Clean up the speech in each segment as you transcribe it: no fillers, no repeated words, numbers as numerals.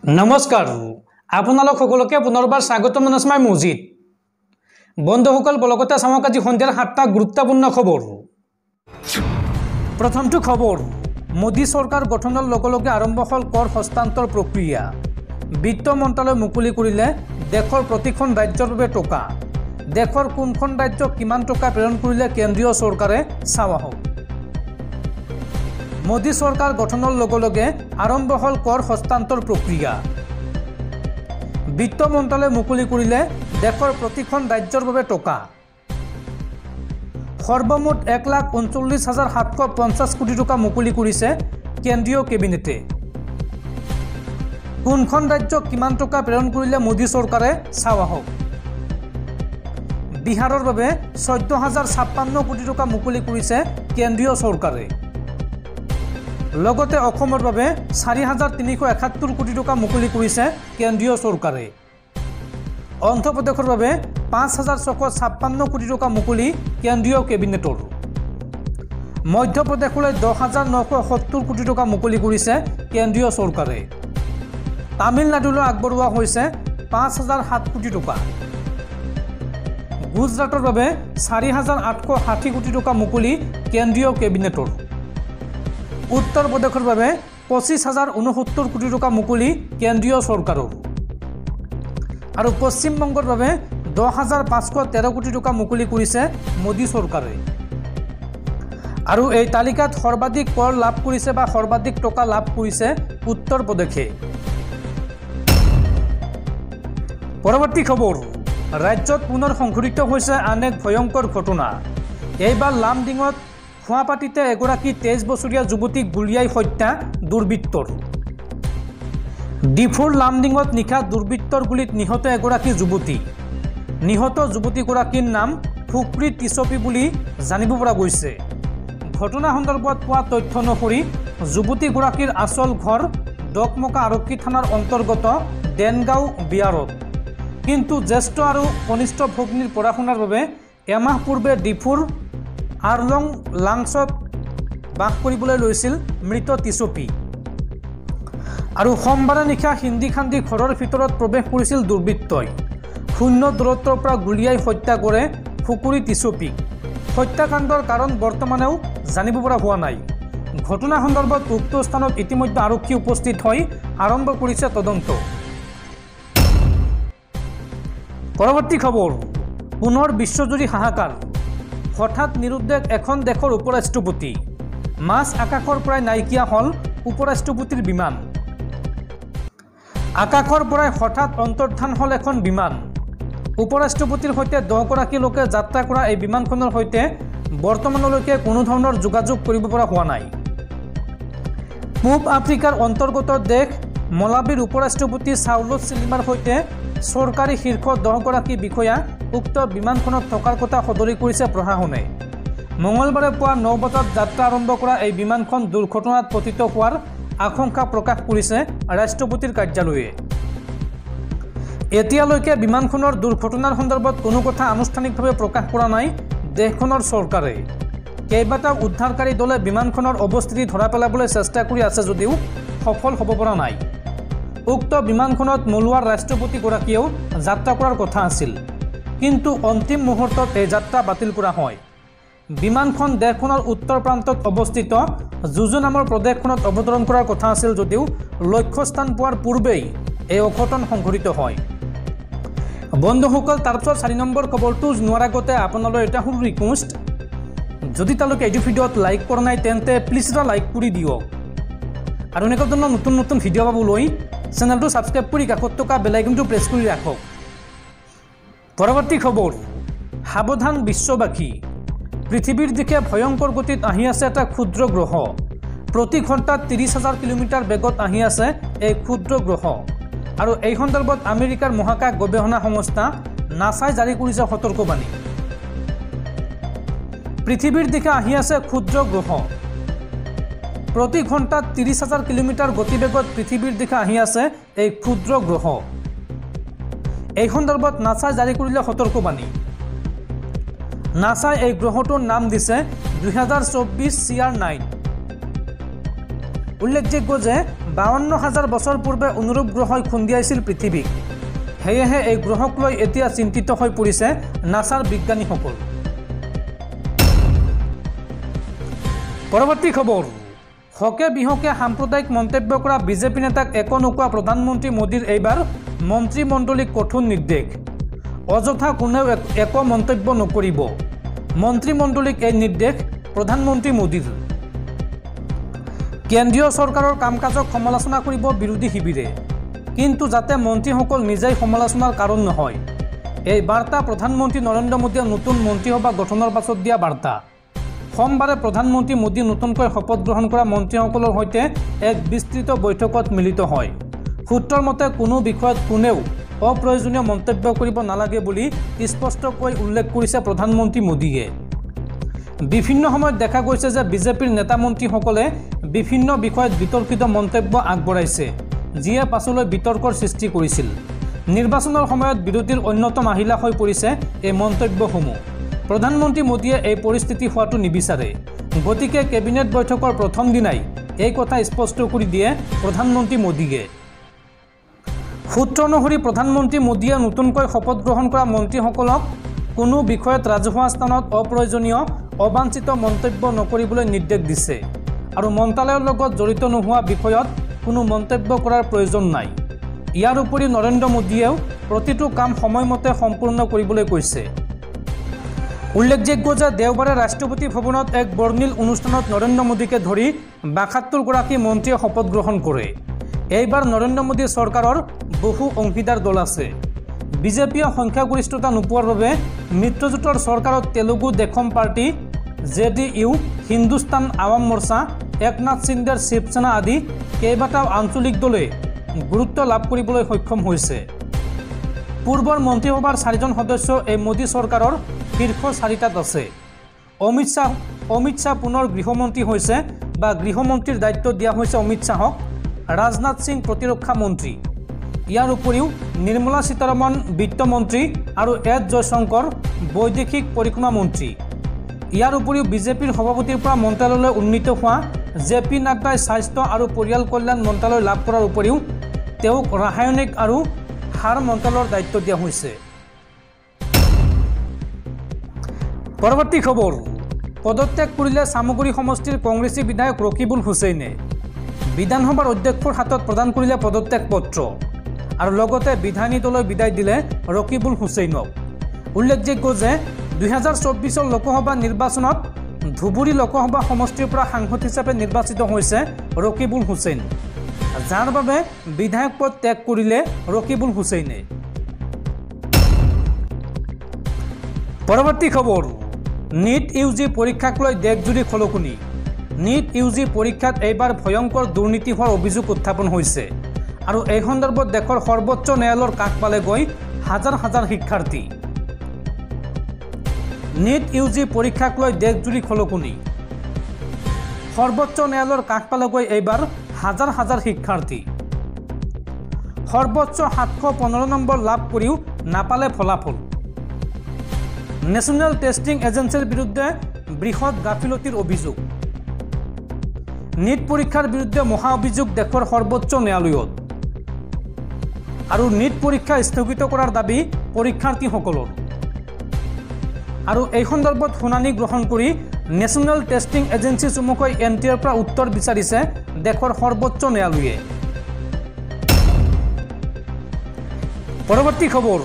নমস্কাৰ আপোনালোক সকলোকে পুনৰবাৰ স্বাগতম জনাইছো মই মজিদ বন্ধুসকল বলগতে চাওক আজি সন্ধিয়াৰ 7টা গুৰুত্বপূৰ্ণ খবৰ প্ৰথমটো খবৰ মোদী চৰকাৰ গঠনৰ লগে লগে আৰম্ভ হ'ল কৰ হস্তান্তৰ প্ৰক্ৰিয়া বিত্ত মন্ত্ৰালয় মুকলি কৰিলে দেশৰ প্ৰতিখন ৰাজ্যৰ বাবে টকা দেশৰ কোনখন ৰাজ্যক কিমান টকা প্ৰেৰণ কৰিলে কেন্দ্ৰীয় চৰকাৰে চাওয়া হওক মোদী চৰকাৰ গঠনৰ লগে লগে আৰম্ভ হ'ল কৰ হস্তান্তৰ প্ৰক্ৰিয়া বিত্ত মন্ত্ৰালয়ে মুকলি কৰিলে দেশৰ প্ৰতিখন ৰাজ্যৰ বাবে টকা সৰ্বমুঠ 1,39,750 কোটি টকা মুকলি কৰিছে কেন্দ্ৰীয় কেবিনেটে কোনখন ৰাজ্যক কিমান টকা প্ৰেৰণ কৰিলে মোদী চৰকাৰে চাওয়া হওক বিহাৰৰ বাবে 14,056 কোটি টকা মুকলি কৰিছে কেন্দ্ৰীয় চৰকাৰে লগতে অসমৰ বাবে 4,371 কোটি টকা মুকলি কৰিছে কেন্দ্ৰীয় চৰকাৰে অন্ধ্ৰ প্ৰদেশৰ বাবে 5,656 কোটি টকা মুকলি কেন্দ্ৰীয় কেবিনেটৰ মধ্য প্ৰদেশলৈ 10,970 কোটি টকা মুকলি কৰিছে কেন্দ্ৰীয় চৰকাৰে তামিলনাডুলৈ আগবঢ়োৱা হৈছে 5,007 কোটি টকা গুজৰাটৰ বাবে 4,860 কোটি টকা মুকলি কেন্দ্ৰীয় কেবিনেটৰ উত্তৰ প্ৰদেশৰ বাবে 25,069 কোটি টকা মুকলি কেন্দ্ৰীয় চৰকাৰৰ আৰু পশ্চিম বংগৰ বাবে 10,513 কোটি টকা মুকলি কৰিছে মোদী চৰকাৰে আৰু এই তালিকাত সৰ্বাধিক কৰ লাভ কৰিছে বা সৰ্বাধিক টকা লাভ কৰিছে উত্তৰ প্ৰদেশে পৰৱৰ্তী খবৰ ৰাজ্যত পুনৰ সংঘটিত হৈছে আন এক ভয়ংকৰ ঘটনা এইবাৰ লামডিঙত খুৱাপাটিতে এগৰাকী 23 বছৰীয়া যুৱতীক গুলিয়াই হত্যা দুৰ্বৃত্তৰ ডিফুৰ লামডিঙত নিশা দুৰ্বৃত্তৰ গুলিত নিহত এগৰাকী যুৱতী নিহত যুৱতীগৰাকীৰ নাম ফুকৰি টিছপি বুলি জানিব পৰা গৈছে ঘটনা সন্দৰ্ভত পোৱা তথ্য অনুসৰি যুৱতীগৰাকীৰ আচল ঘৰ ডকমকা আৰক্ষী থানাৰ অন্তৰ্গত দেনগাঁও বিয়াৰত কিন্তু জ্যেষ্ঠ আৰু কনিষ্ঠ ভগ্নীৰ পঢ়া শুনাৰ বাবে এমাহ পূৰ্বে ডিফুৰ আৰলং লাংছত বাস কৰিবলৈ লৈছিল মৃত টিছপি আৰু সোমবাৰে নিশা হিন্দী খান্দি ঘৰৰ ভিতৰত প্ৰৱেশ কৰিছিল দুৰ্বৃত্তই শূন্য দূৰত্বৰ পৰা গুলিয়াই হত্যা কৰে ফুকৰি টিছপিক হত্যাকাণ্ডৰ কাৰণ বৰ্তমানেও জানিব পৰা হোৱা নাই ঘটনা সন্দৰ্ভত উক্ত স্থানত ইতিমধ্যে আৰক্ষী উপস্থিত হৈ আৰম্ভ কৰিছে তদন্ত পৰৱৰ্তী খবৰ পুনৰ বিশ্বজুৰি হাহাকাৰ হঠাৎ নিৰুদ্দেশ এখন দেশৰ উপৰাষ্ট্ৰপতি মাছ আকাশৰ পৰাই নাইকিয়া হ'ল উপৰাষ্ট্ৰপতিৰ বিমান আকাশৰ পৰাই হঠাৎ অন্তৰ্ধান হ'ল এখন বিমান উপৰাষ্ট্ৰপতিৰ সৈতে 10 গৰাকী লোকে যাত্ৰা কৰা এই বিমানখনৰ সৈতে বৰ্তমানলৈকে কোনো ধৰণৰ যোগাযোগ কৰিব পৰা হোৱা নাই পূব আফ্ৰিকাৰ অন্তৰ্গত দেশ মলাৱীৰ উপৰাষ্ট্ৰপতি চাউলছ চিলিমাৰ সৈতে চৰকাৰী শীৰ্ষ 10 গৰাকী বিষয়া উক্ত বিমানখনত থকাৰ কথা সদৰি কৰিছে প্ৰশাসনে মঙলবাৰে পুৱা 9 বজাত যাত্ৰা আৰম্ভ কৰা এই বিমানখন দুৰ্ঘটনাত পতিত হোৱাৰ আশংকা প্ৰকাশ কৰিছে ৰাষ্ট্ৰপতিৰ কাৰ্যালয়ে এতিয়ালৈকে বিমানখনৰ দুৰ্ঘটনাৰ সন্দৰ্ভত কোনো কথা আনুষ্ঠানিকভাৱে প্ৰকাশ কৰা নাই দেশখনৰ চৰকাৰে কেইবাটাও উদ্ধাৰকাৰী দলে বিমানখনৰ অৱস্থিতি ধৰা পেলাবলৈ চেষ্টা কৰি আছে যদিও সফল হ'ব পৰা নাই উক্ত বিমানখনত মলুৱাৰ ৰাষ্ট্ৰপতিগৰাকীয়েও যাত্ৰা কৰাৰ কথা আছিল কিন্তু অন্তিম মুহূৰ্তত এই যাত্ৰা বাতিল কৰা হয় বিমানখন দেশখনৰ উত্তৰ প্ৰান্তত অৱস্থিত জুজু নামৰ প্ৰদেশখনত অৱতৰণ কৰাৰ কথা আছিল যদিও লক্ষ্যস্থান পোৱাৰ পূৰ্বেই এই অঘটন সংঘটিত হয় বন্ধুসকল তাৰপিছত 4 নম্বৰ খবৰটো জনোৱাৰ আগতে আপোনালৈ এটা সৰু ৰিকুৱেষ্ট যদি তালৈকে এই ভিডিঅ'ত লাইক কৰা নাই তেন্তে প্লিজ এটা লাইক কৰি দিয়ক আৰু এনেকুৱা ধৰণৰ নতুন নতুন ভিডিঅ' পাবলৈ চেনেলটো ছাবস্ক্ৰাইব কৰি কাষত থকা বেল আইকনটো প্ৰেছ কৰি ৰাখক পৰৱৰ্তী খবৰ সাৱধান বিশ্ববাসী পৃথিৱীৰ দিশে ভয়ংকৰ গতিত আহি আছে এটা ক্ষুদ্ৰ গ্ৰহ প্ৰতি ঘণ্টাত 30,000 কিলোমিটাৰ বেগত আহি আছে এই ক্ষুদ্ৰ গ্ৰহ আৰু এই সন্দৰ্ভত আমেৰিকাৰ মহাকাশ গৱেষণা সংস্থা নাছাই জাৰি কৰিছে সতৰ্কবাণী পৃথিৱীৰ দিশে আহি আছে ক্ষুদ্ৰ গ্ৰহ প্ৰতি ঘণ্টাত 30,000 কিলোমিটাৰ গতিবেগত পৃথিৱীৰ দিশে আহি আছে এই ক্ষুদ্ৰ গ্ৰহ এই সন্দৰ্ভত নাছাই জাৰি কৰিলে সতৰ্কবাণী নাছাই এই গ্ৰহটোৰ নাম দিছে 2024 CR9 উল্লেখযোগ্য যে 52,000 বছৰ পূৰ্বে অনুৰূপ গ্ৰহই খুন্দিয়াইছিল পৃথিৱীক। সেয়েহে এই গ্ৰহক লৈ এতিয়া চিন্তিত হৈ পৰিছে নাছাৰ বিজ্ঞানীসকল। পৰৱৰ্তী খবৰ, হকে বিহকে সাম্প্ৰদায়িক মন্তব্য কৰা বিজেপি নেতাক একো নোকোৱা প্ৰধানমন্ত্ৰী মোদীৰ এইবাৰ মন্ত্ৰীমণ্ডলীক কঠোৰ নিৰ্দেশ। অযথা কোনেও একো মন্তব্য নকৰিব। মন্ত্ৰীমণ্ডলীক এই নিৰ্দেশ প্ৰধানমন্ত্ৰী মোদীৰ। কেন্দ্ৰীয় চৰকাৰৰ কাম কাজক সমালোচনা কৰিব বিৰোধী শিবিৰে, কিন্তু যাতে মন্ত্ৰীসকল নিজেই সমালোচনাৰ কাৰণ নহয়। এই বাৰ্তা প্ৰধানমন্ত্ৰী নৰেন্দ্ৰ মোদীয়ে নতুন মন্ত্ৰীসভা গঠনৰ পাছত দিয়া বাৰ্তা। সোমবাৰে প্ৰধানমন্ত্ৰী মোদী নতুনকৈ শপত গ্ৰহণ কৰা মন্ত্ৰীসকলৰ সৈতে এক বিস্তৃত বৈঠকত মিলিত হয়। সূত্ৰৰ মতে কোনো বিষয়ত কোনেও অপ্ৰয়োজনীয় মন্তব্য কৰিব নালাগে বুলি স্পষ্টকৈ উল্লেখ কৰিছে প্ৰধানমন্ত্ৰী মোদীয়ে। বিভিন্ন সময়ত দেখা গৈছে যে বিজেপিৰ নেতা মন্ত্ৰীসকলে বিভিন্ন বিষয়ত বিতৰ্কিত মন্তব্য আগবঢ়াইছে, যিয়ে পাছলৈ বিতৰ্কৰ সৃষ্টি কৰিছিল। নিৰ্বাচনৰ সময়ত বিৰোধীৰ অন্যতম আহিলা হৈ পৰিছে এই মন্তব্যসমূহ। প্ৰধানমন্ত্ৰী মোদীয়ে এই পৰিস্থিতি হোৱাটো নিবিচাৰে। গতিকে কেবিনেট বৈঠকৰ প্ৰথম দিনাই এই কথা স্পষ্ট কৰি দিয়ে প্ৰধানমন্ত্ৰী মোদীয়ে। সূত্ৰ অনুসৰি প্ৰধানমন্ত্ৰী মোদীয়ে নতুনকৈ শপত গ্ৰহণ কৰা মন্ত্ৰীসকলক কোনো বিষয়ত ৰাজহুৱা স্থানত অপ্ৰয়োজনীয় অবাঞ্ছিত মন্তব্য নকৰিবলৈ নিৰ্দেশ দিছে আৰু মন্ত্ৰালয়ৰ লগত জড়িত নোহোৱা বিষয়ত কোনো মন্তব্য কৰাৰ প্ৰয়োজন নাই। ইয়াৰ উপৰিও নৰেন্দ্ৰ মোদীয়েও প্ৰতিটো কাম সময়মতে সম্পূৰ্ণ কৰিবলৈ কৈছে। উল্লেখযোগ্য যে দেওবাৰে ৰাষ্ট্ৰপতি ভৱনত এক বৰ্ণিল অনুষ্ঠানত নৰেন্দ্ৰ মোদীকে ধৰি ৭২গৰাকী মন্ত্ৰীয়ে শপত গ্ৰহণ কৰে। এইবাৰ নৰেন্দ্ৰ মোদী চৰকাৰৰ বহু অংশীদাৰ দল আছে। বিজেপিয়ে সংখ্যাগৰিষ্ঠতা নোপোৱাৰ বাবে মিত্ৰজোঁটৰ চৰকাৰত তেলেগু দেশম পাৰ্টি, JDU, হিন্দুস্তান আৱাম মৰ্চা, একনাথ সিন্দেৰ শিৱসেনা আদি কেইবাটাও আঞ্চলিক দলে গুৰুত্ব লাভ কৰিবলৈ সক্ষম হৈছে। পূৰ্বৰ মন্ত্ৰীসভাৰ 4জন সদস্য এই মোদী চৰকাৰৰ শীৰ্ষ 4টাত আছে। অমিত শ্বাহ পুনৰ গৃহমন্ত্ৰী হৈছে বা গৃহমন্ত্ৰীৰ দায়িত্ব দিয়া হৈছে অমিত শ্বাহক। ৰাজনাথ সিং প্ৰতিৰক্ষা মন্ত্ৰী। ইয়াৰ উপৰিও নিৰ্মলা সীতাৰমণ বিত্তমন্ত্ৰী আৰু এছ জয়শংকৰ বৈদেশিক পৰিক্ৰমা মন্ত্ৰী। ইয়াৰ উপৰিও বিজেপিৰ সভাপতিৰ পৰা মন্ত্ৰালয়লৈ উন্নীত হোৱা JP নাড্ডাই স্বাস্থ্য আৰু পৰিয়াল কল্যাণ মন্ত্ৰালয় লাভ কৰাৰ উপৰিও তেওঁক ৰাসায়নিক আৰু সাৰ মন্ত্ৰালয়ৰ দায়িত্ব দিয়া হৈছে। পৰৱৰ্তী খবৰ, পদত্যাগ কৰিলে চামগুৰি সমষ্টিৰ কংগ্ৰেছী বিধায়ক ৰকিবুল হুছেইনে। বিধানসভাৰ অধ্যক্ষৰ হাতত প্ৰদান কৰিলে পদত্যাগ পত্ৰ আৰু লগতে বিধায়িনী দলৈ বিদায় দিলে ৰকিবুল হুছেইনক। উল্লেখযোগ্য যে 2024 লোকসভা নিৰ্বাচনত ধুবুৰী লোকসভা সমষ্টিৰ পৰা সাংসদ হিচাপে নিৰ্বাচিত হৈছে ৰকিবুল হুছেইন, যাৰ বাবে বিধায়ক পদ ত্যাগ কৰিলে ৰকিবুল হুছেইনে। পৰৱৰ্তী খবৰ, নীট UG পৰীক্ষাক লৈ দেশজুৰি খলকনি। নীট UG পৰীক্ষাত এইবাৰ ভয়ংকৰ দুৰ্নীতি হোৱাৰ অভিযোগ উত্থাপন হৈছে আৰু এই সন্দৰ্ভত দেশৰ সৰ্বোচ্চ ন্যায়ালয়ৰ কাষ পালেগৈ হাজাৰ হাজাৰ শিক্ষাৰ্থী। নীট UG পৰীক্ষাক লৈ দেশজুৰি খলকনি। সৰ্বোচ্চ ন্যায়ালয়ৰ কাষ পালেগৈ এইবাৰ হাজাৰ হাজাৰ শিক্ষাৰ্থী। সৰ্বোচ্চ 715 নম্বৰ লাভ কৰিও নাপালে ফলাফল। নেশ্যনেল টেষ্টিং এজেন্সিৰ বিৰুদ্ধে বৃহৎ গাফিলতিৰ অভিযোগ। নীট পৰীক্ষাৰ বিৰুদ্ধে মহা অভিযোগ দেশৰ সৰ্বোচ্চ ন্যায়ালয়ত আৰু নীট পৰীক্ষা স্থগিত কৰাৰ দাবী পৰীক্ষাৰ্থীসকলৰ। আৰু এই সন্দৰ্ভত শুনানি গ্ৰহণ কৰি নেশ্যনেল টেষ্টিং এজেন্সি চমুকৈ NTAৰ পৰা উত্তৰ বিচাৰিছে দেশৰ সৰ্বোচ্চ ন্যায়ালয়ে। পৰৱৰ্তী খবৰ,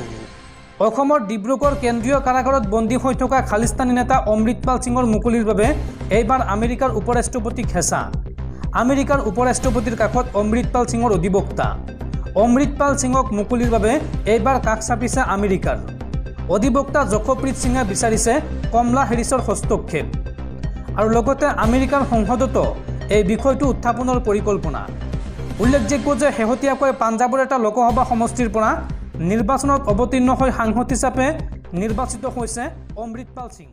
অসমৰ ডিব্ৰুগড় কেন্দ্ৰীয় কাৰাগাৰত বন্দী হৈ থকা খালিস্তানী নেতা অমৃতপাল সিঙৰ মুকলিৰ বাবে এইবাৰ আমেৰিকাৰ উপৰাষ্ট্ৰপতিক হেঁচা। আমেৰিকাৰ উপৰাষ্ট্ৰপতিৰ কাষত অমৃতপাল সিঙৰ অধিবক্তা। অমৃতপাল সিঙক মুকলিৰ বাবে এইবাৰ কাষ চাপিছে আমেৰিকাৰ। অধিবক্তা জখপ্ৰীত সিঙে বিচাৰিছে কমলা হেৰিছৰ হস্তক্ষেপ আৰু লগতে আমেৰিকাৰ সংসদতো এই বিষয়টো উত্থাপনৰ পৰিকল্পনা। উল্লেখযোগ্য যে শেহতীয়াকৈ পাঞ্জাৱৰ এটা লোকসভা সমষ্টিৰ পৰা নিৰ্বাচনত অৱতীৰ্ণ হৈ সাংসদ হিচাপে নিৰ্বাচিত হৈছে অমৃতপাল সিং।